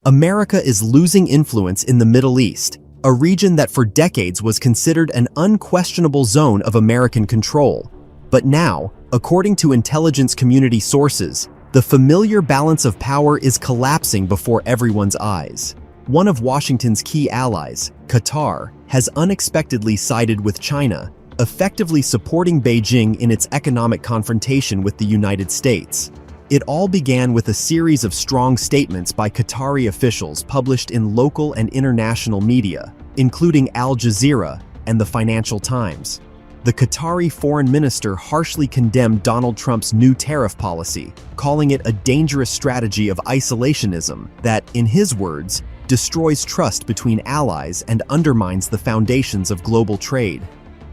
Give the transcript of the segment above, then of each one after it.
America is losing influence in the Middle East, a region that for decades was considered an unquestionable zone of American control. But now, according to intelligence community sources, the familiar balance of power is collapsing before everyone's eyes. One of Washington's key allies, Qatar, has unexpectedly sided with China, effectively supporting Beijing in its economic confrontation with the United States. It all began with a series of strong statements by Qatari officials published in local and international media, including Al Jazeera and the Financial Times. The Qatari foreign minister harshly condemned Donald Trump's new tariff policy, calling it a dangerous strategy of isolationism that, in his words, destroys trust between allies and undermines the foundations of global trade.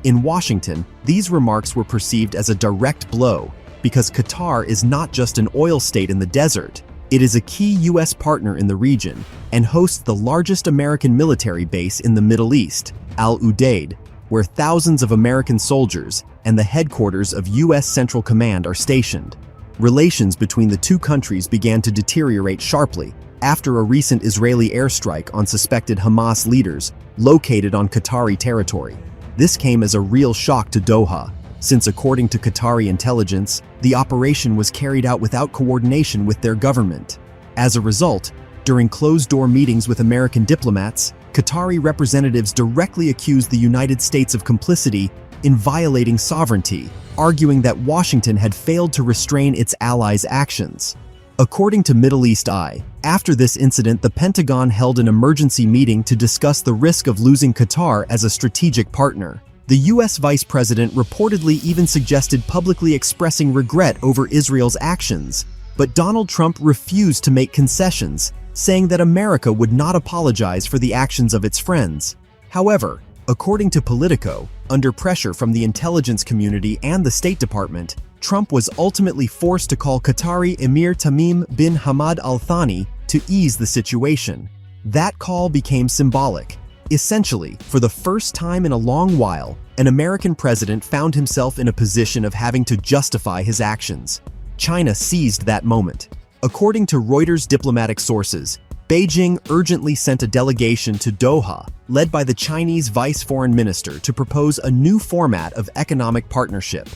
In Washington, these remarks were perceived as a direct blow, because Qatar is not just an oil state in the desert, it is a key U.S. partner in the region and hosts the largest American military base in the Middle East, Al Udeid, where thousands of American soldiers and the headquarters of U.S. Central Command are stationed. Relations between the two countries began to deteriorate sharply after a recent Israeli airstrike on suspected Hamas leaders located on Qatari territory. This came as a real shock to Doha, since according to Qatari intelligence, the operation was carried out without coordination with their government. As a result, during closed-door meetings with American diplomats, Qatari representatives directly accused the United States of complicity in violating sovereignty, arguing that Washington had failed to restrain its allies' actions. According to Middle East Eye, after this incident, the Pentagon held an emergency meeting to discuss the risk of losing Qatar as a strategic partner. The U.S. Vice President reportedly even suggested publicly expressing regret over Israel's actions, but Donald Trump refused to make concessions, saying that America would not apologize for the actions of its friends. However, according to Politico, under pressure from the intelligence community and the State Department, Trump was ultimately forced to call Qatari Emir Tamim bin Hamad Al Thani to ease the situation. That call became symbolic. Essentially, for the first time in a long while, an American president found himself in a position of having to justify his actions. China seized that moment. According to Reuters diplomatic sources, Beijing urgently sent a delegation to Doha, led by the Chinese vice foreign minister, to propose a new format of economic partnership.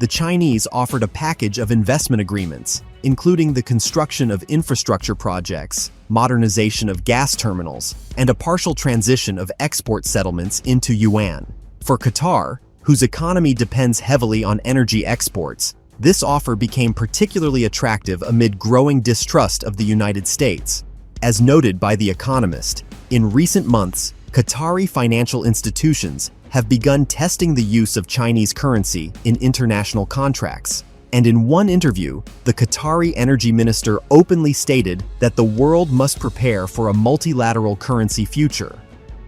The Chinese offered a package of investment agreements, including the construction of infrastructure projects, modernization of gas terminals, and a partial transition of export settlements into yuan. For Qatar, whose economy depends heavily on energy exports, this offer became particularly attractive amid growing distrust of the United States. As noted by The Economist, in recent months, Qatari financial institutions have begun testing the use of Chinese currency in international contracts. And in one interview, the Qatari energy minister openly stated that the world must prepare for a multilateral currency future.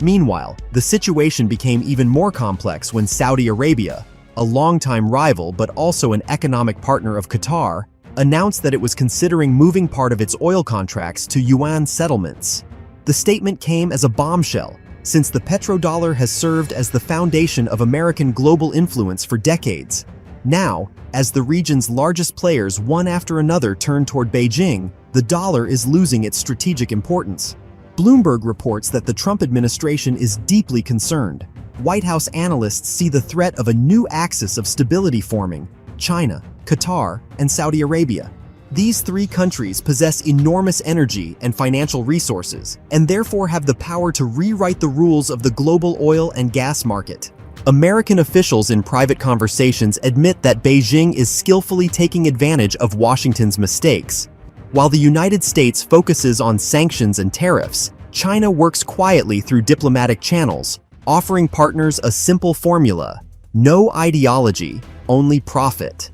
Meanwhile, the situation became even more complex when Saudi Arabia, a longtime rival but also an economic partner of Qatar, announced that it was considering moving part of its oil contracts to yuan settlements. The statement came as a bombshell, since the petrodollar has served as the foundation of American global influence for decades. Now, as the region's largest players one after another turn toward Beijing, the dollar is losing its strategic importance. Bloomberg reports that the Trump administration is deeply concerned. White House analysts see the threat of a new axis of stability forming: China, Qatar, and Saudi Arabia. These three countries possess enormous energy and financial resources, and therefore have the power to rewrite the rules of the global oil and gas market. American officials in private conversations admit that Beijing is skillfully taking advantage of Washington's mistakes. While the United States focuses on sanctions and tariffs, China works quietly through diplomatic channels, offering partners a simple formula: no ideology, only profit.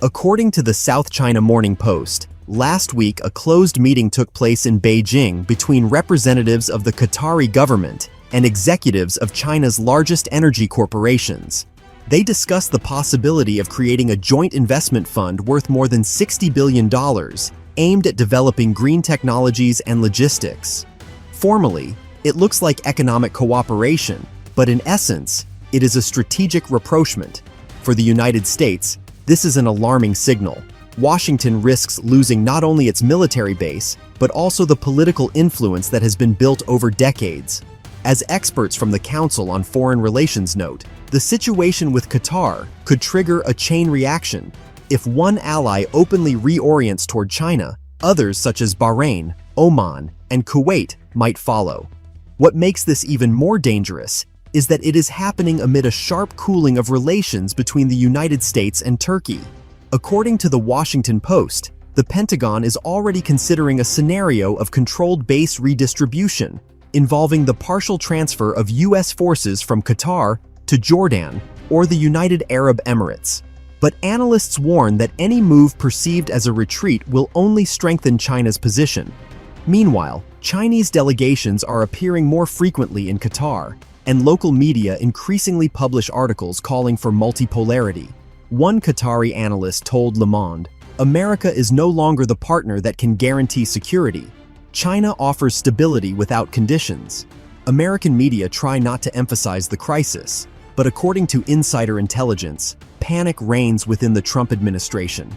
According to the South China Morning Post, last week a closed meeting took place in Beijing between representatives of the Qatari government and executives of China's largest energy corporations. They discussed the possibility of creating a joint investment fund worth more than $60 billion, aimed at developing green technologies and logistics. Formally, it looks like economic cooperation, but in essence, it is a strategic rapprochement. For the United States, this is an alarming signal. Washington risks losing not only its military base, but also the political influence that has been built over decades. As experts from the Council on Foreign Relations note, the situation with Qatar could trigger a chain reaction. If one ally openly reorients toward China, others such as Bahrain, Oman, and Kuwait might follow. What makes this even more dangerous is that it is happening amid a sharp cooling of relations between the United States and Turkey. According to the Washington Post, the Pentagon is already considering a scenario of controlled base redistribution, involving the partial transfer of U.S. forces from Qatar to Jordan or the United Arab Emirates. But analysts warn that any move perceived as a retreat will only strengthen China's position. Meanwhile, Chinese delegations are appearing more frequently in Qatar, and local media increasingly publish articles calling for multipolarity. One Qatari analyst told Le Monde, "America is no longer the partner that can guarantee security. China offers stability without conditions." American media try not to emphasize the crisis, but according to insider intelligence, panic reigns within the Trump administration.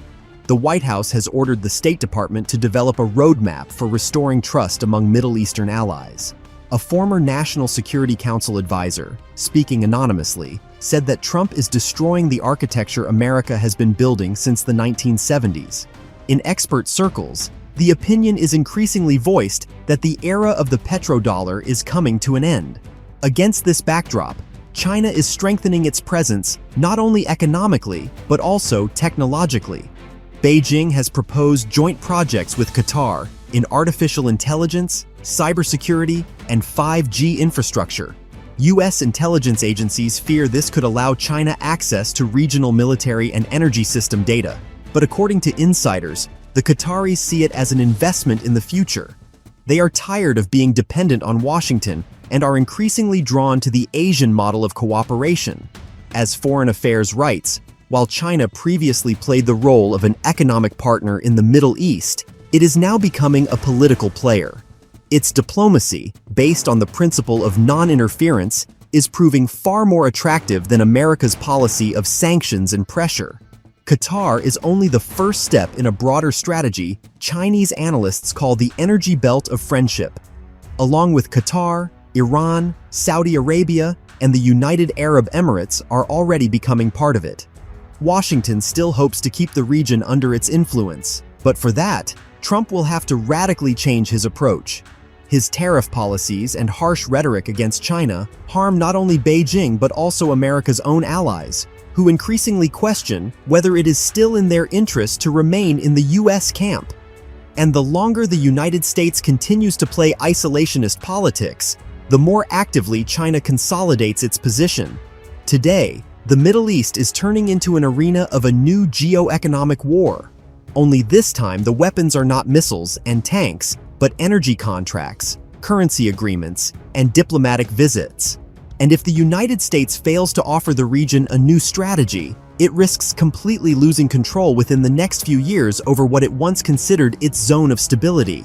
The White House has ordered the State Department to develop a roadmap for restoring trust among Middle Eastern allies. A former National Security Council advisor, speaking anonymously, said that Trump is destroying the architecture America has been building since the 1970s. In expert circles, the opinion is increasingly voiced that the era of the petrodollar is coming to an end. Against this backdrop, China is strengthening its presence not only economically, but also technologically. Beijing has proposed joint projects with Qatar in artificial intelligence, cybersecurity, and 5G infrastructure. U.S. intelligence agencies fear this could allow China access to regional military and energy system data. But according to insiders, the Qataris see it as an investment in the future. They are tired of being dependent on Washington and are increasingly drawn to the Asian model of cooperation. As Foreign Affairs writes, while China previously played the role of an economic partner in the Middle East, it is now becoming a political player. Its diplomacy, based on the principle of non-interference, is proving far more attractive than America's policy of sanctions and pressure. Qatar is only the first step in a broader strategy Chinese analysts call the Energy Belt of Friendship. Along with Qatar, Iran, Saudi Arabia, and the United Arab Emirates are already becoming part of it. Washington still hopes to keep the region under its influence, but for that, Trump will have to radically change his approach. His tariff policies and harsh rhetoric against China harm not only Beijing but also America's own allies, who increasingly question whether it is still in their interest to remain in the U.S. camp. And the longer the United States continues to play isolationist politics, the more actively China consolidates its position. Today, the Middle East is turning into an arena of a new geoeconomic war. Only this time the weapons are not missiles and tanks, but energy contracts, currency agreements, and diplomatic visits. And if the United States fails to offer the region a new strategy, it risks completely losing control within the next few years over what it once considered its zone of stability.